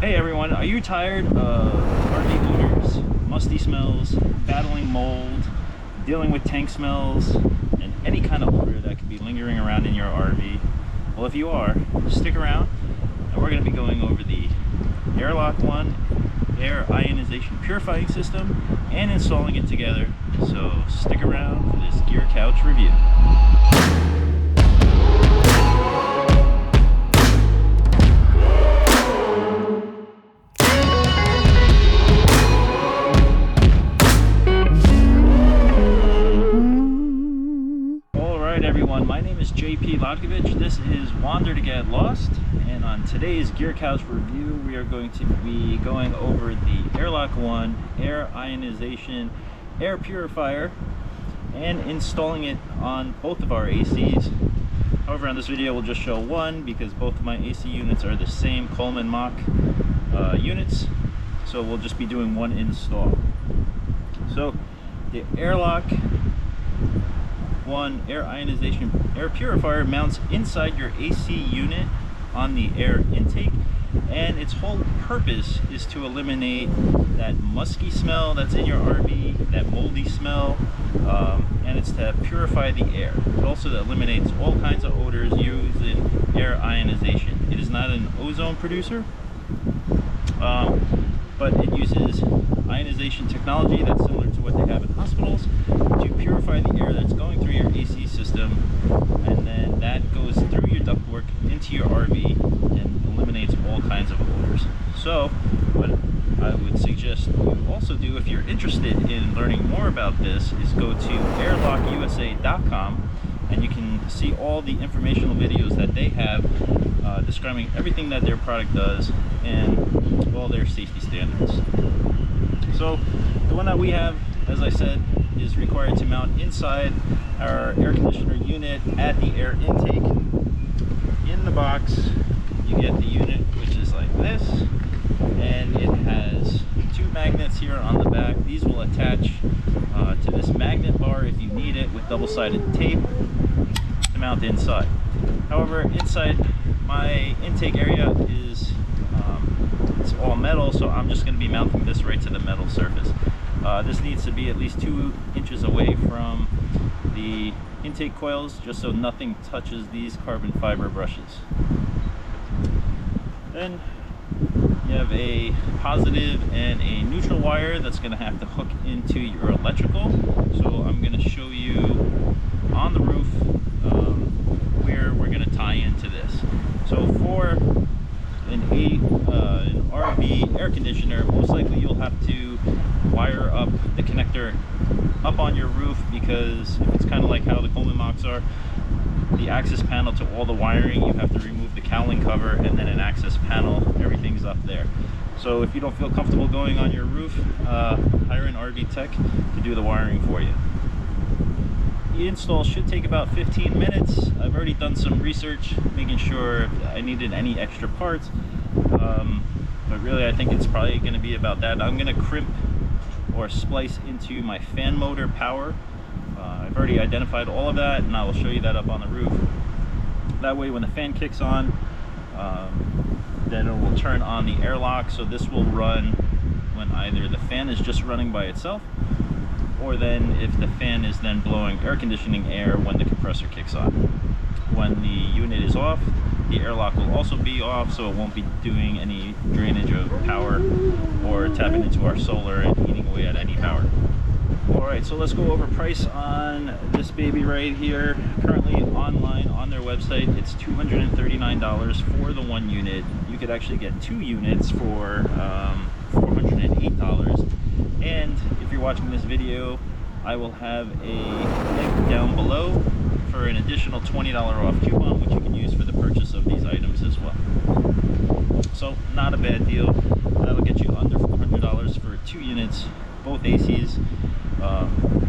Hey everyone, are you tired of RV odors, musty smells, battling mold, dealing with tank smells, and any kind of odor that could be lingering around in your RV? Well, if you are, stick around, and we're going to be going over the Airlock One Air Ionization Purifying System and installing it together. So stick around for this Gear Couch review. Everyone, my name is JP Lodkovich. This is Wander to Get Lost, and on today's Gear Couch review we are going to be going over the Airlock One Air Ionization Air Purifier and installing it on both of our ACs. However, on this video we'll just show one because both of my AC units are the same Coleman Mach units, so we'll just be doing one install. So the Airlock One Air Ionization Air Purifier mounts inside your AC unit on the air intake, and its whole purpose is to eliminate that musky smell that's in your RV, that moldy smell, and it's to purify the air. It also eliminates all kinds of odors using air ionization. It is not an ozone producer, but it uses ionization technology that's similar to what they have in hospitals to purify the air that's going through your AC system, and then that goes through your ductwork into your RV and eliminates all kinds of odors. So what I would suggest you also do, if you're interested in learning more about this, is go to airlockusa.com, and you can see all the informational videos that they have describing everything that their product does and all their safety standards. So the one that we have, as I said, is required to mount inside our air conditioner unit at the air intake. In the box you get the unit, which is like this, and it has two magnets here on the back. These will attach to this magnet bar if you need it, with double-sided tape to mount inside. However, inside my intake area is it's all metal, so I'm just going to be mounting this right to the metal surface. This needs to be at least 2 inches away from the intake coils, just so nothing touches these carbon fiber brushes. Then you have a positive and a neutral wire that's going to have to hook into your electrical. So I'm going to show you on the roof where we're going to tie into this. So for an RV air conditioner, most likely you'll have to wire up the connector up on your roof, because if it's kind of like how the Coleman Machs are, the access panel to all the wiring, you have to remove the cowling cover and then an access panel. Everything's up there. So if you don't feel comfortable going on your roof, hire an RV tech to do the wiring for you. The install should take about 15 minutes. I've already done some research making sure if I needed any extra parts, but really I think it's probably going to be about that. I'm going to crimp or splice into my fan motor power. I've already identified all of that, and I will show you that up on the roof. That way when the fan kicks on, then it will turn on the airlock. So this will run when either the fan is just running by itself, or then if the fan is then blowing air conditioning air when the compressor kicks on. When the unit is off, the airlock will also be off, so it won't be doing any drainage of power or tapping into our solar and eating away at any power. Alright, so let's go over price on this baby right here. Currently online on their website, it's $239 for the one unit. You could actually get 2 units for $408. And if you're watching this video, I will have a link down below for an additional $20 off coupon, which you can use for the purchase of these items as well. So not a bad deal. That'll get you under $400 for 2 units, both ACs,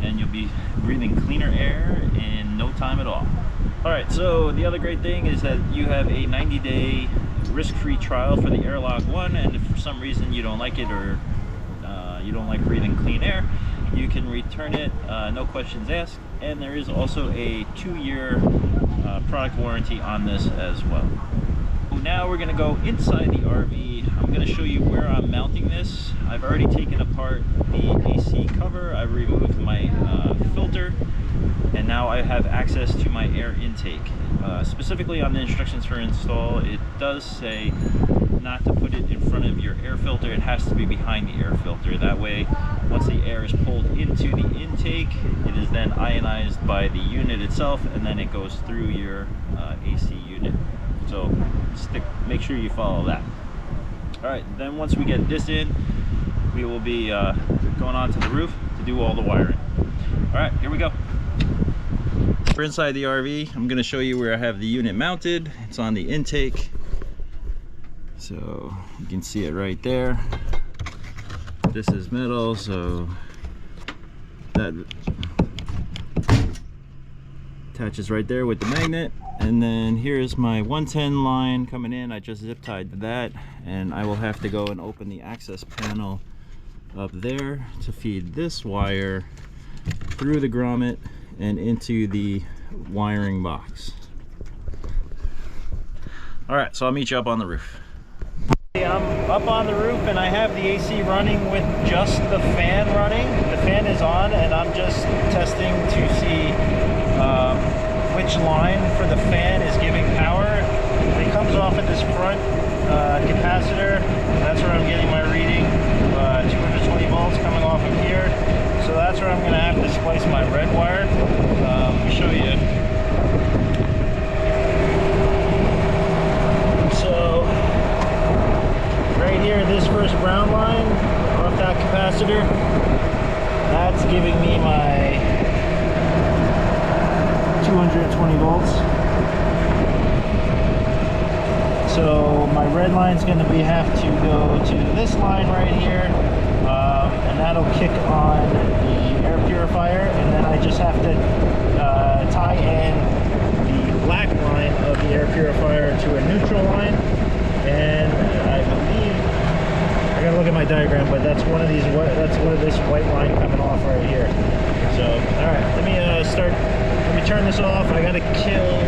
and you'll be breathing cleaner air in no time at all. Alright, so the other great thing is that you have a 90-day risk-free trial for the Airlock One, and if for some reason you don't like it, or you don't like breathing clean air, you can return it, no questions asked, and there is also a 2-year product warranty on this as well. Now we're going to go inside the RV. I'm going to show you I've already taken apart the AC cover. I removed my filter, and now I have access to my air intake. Specifically on the instructions for install, it does say not to put it in front of your air filter. It has to be behind the air filter. That way, once the air is pulled into the intake, it is then ionized by the unit itself, and then it goes through your AC unit. So make sure you follow that. All right, then once we get this in, we will be going on to the roof to do all the wiring. All right, here we go. We're inside the RV. I'm going to show you where I have the unit mounted. It's on the intake, so you can see it right there. This is metal, so that attaches right there with the magnet. And then here's my 110 line coming in. I just zip tied that, and I will have to go and open the access panel up there to feed this wire through the grommet and into the wiring box. All right, so I'll meet you up on the roof. I'm up on the roof and I have the AC running with just the fan running. The fan is on, and I'm just testing to see which line for the fan is giving power. It comes off at this front capacitor. That's where I'm getting my reading. 220 volts coming off of here. So that's where I'm going to have to splice my red wire. Let me show you. So right here, this first brown line off that capacitor, that's giving me my 220 volts. So my red line is going to have to go to this line right here, and that'll kick on the air purifier, and then I just have to tie in the black line of the air purifier to a neutral line. And I believe, I gotta look at my diagram, but that's one of these. That's one of this white line coming off right here. So, all right, let me turn this off. I gotta kill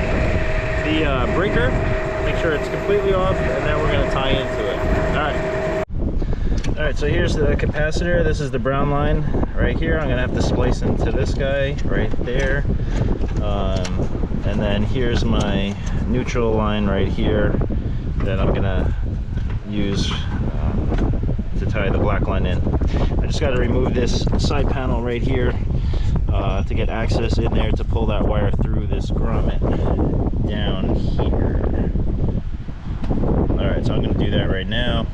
the breaker, make sure it's completely off, and then we're gonna tie into it. All right, so here's the capacitor. This is the brown line right here. I'm gonna have to splice into this guy right there, and then here's my neutral line right here that I'm gonna use to tie the black line in. I just got to remove this side panel right here to get access in there to pull that wire through this grommet down here. All right, so I'm going to do that right now.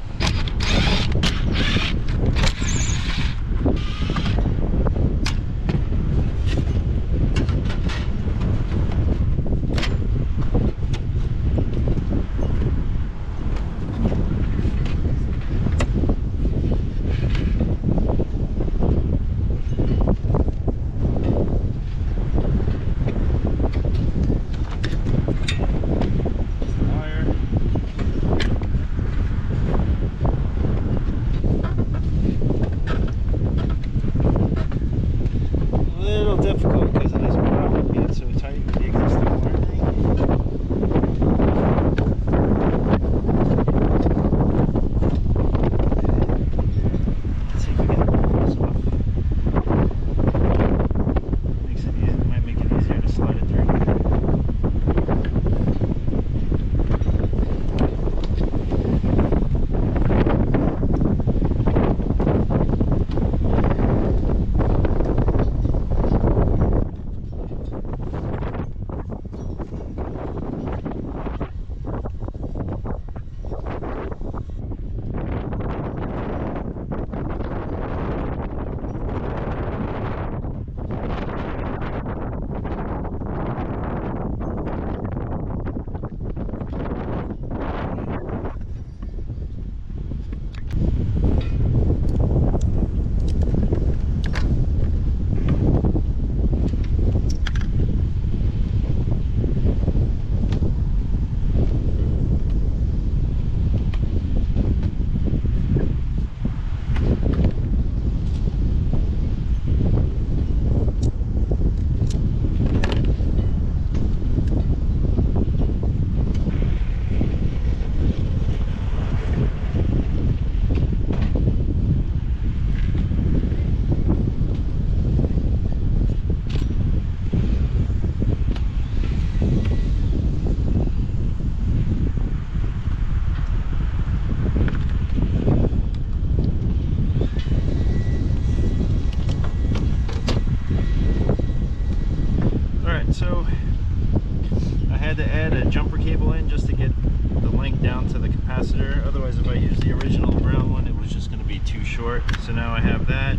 for it. So now I have that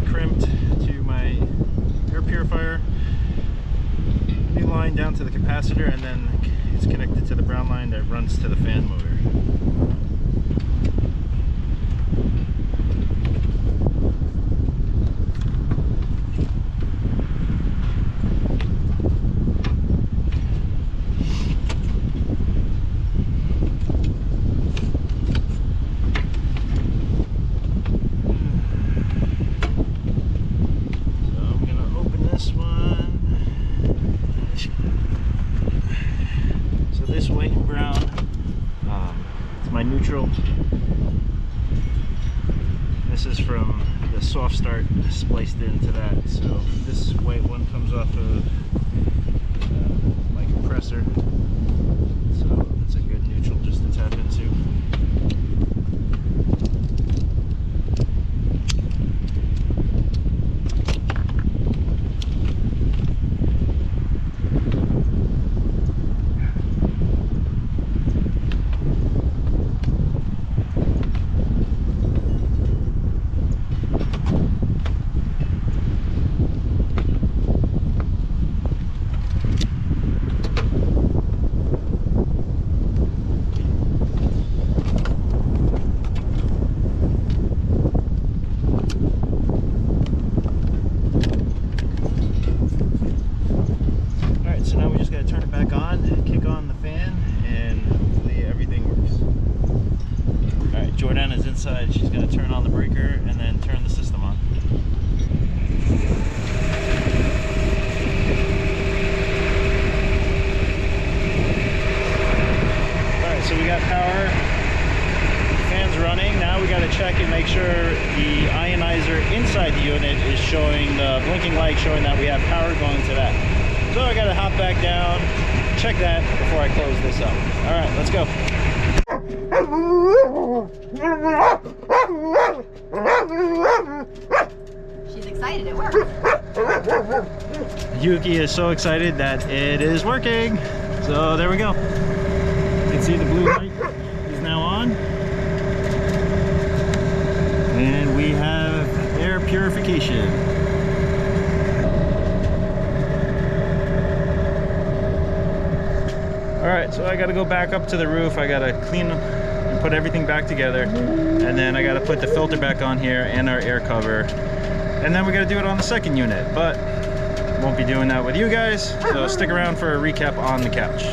crimped to my air purifier, new line down to the capacitor, and then it's connected to the brown line that runs to the fan motor. This white and brown, it's my neutral. This is from the soft start spliced into that. So this white one comes off of my compressor. So it's a good neutral just to tap into. Inside, she's going to turn on the breaker and then turn the system on. Alright, so we got power, fans running. Now we got to check and make sure the ionizer inside the unit is showing the blinking light, showing that we have power going to that. So I got to hop back down, check that before I close this up. Alright, let's go. She's excited, it works. Yuki is so excited that it is working. So there we go. You can see the blue light is now on. And we have air purification. Alright, so I gotta go back up to the roof. I gotta clean and put everything back together. And then I gotta put the filter back on here and our air cover. And then we gotta do it on the second unit. But won't be doing that with you guys. So stick around for a recap on the couch.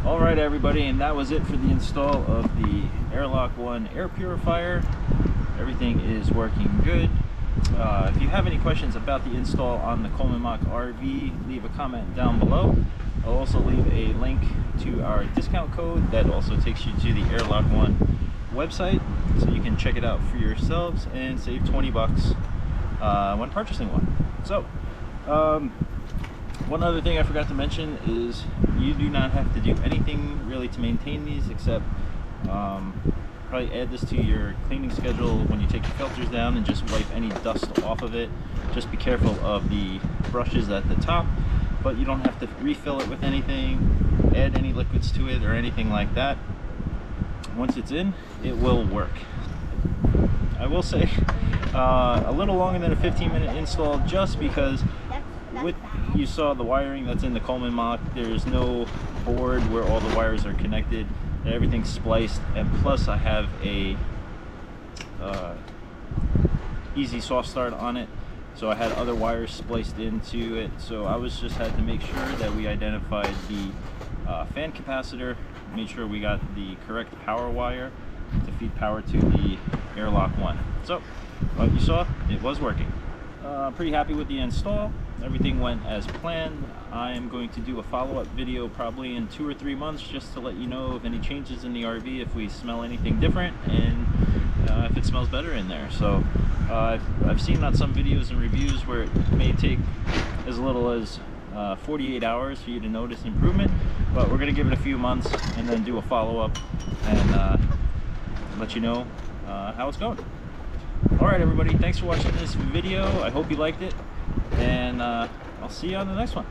Alright everybody, and that was it for the install of the Airlock One Air Purifier. Everything is working good. If you have any questions about the install on the Coleman Mach RV, leave a comment down below. I'll also leave a link to our discount code that also takes you to the Airlock One website, so you can check it out for yourselves and save 20 bucks when purchasing one. So, one other thing I forgot to mention is you do not have to do anything really to maintain these, except probably add this to your cleaning schedule when you take your filters down and just wipe any dust off of it. Just be careful of the brushes at the top, but you don't have to refill it with anything, add any liquids to it or anything like that. Once it's in, it will work. I will say a little longer than a 15-minute install, just because you saw the wiring that's in the Coleman Mach. There's no board where all the wires are connected. Everything's spliced, and plus I have a easy soft start on it, so I had other wires spliced into it. So I just had to make sure that we identified the fan capacitor, made sure we got the correct power wire to feed power to the Airlock One. So like you saw, it was working. Pretty happy with the install. Everything went as planned. I am going to do a follow-up video probably in 2 or 3 months, just to let you know of any changes in the RV, if we smell anything different, and if it smells better in there. So I've seen on some videos and reviews where it may take as little as 48 hours for you to notice improvement, but we're going to give it a few months and then do a follow-up and let you know how it's going. Alright everybody, thanks for watching this video. I hope you liked it, and I'll see you on the next one.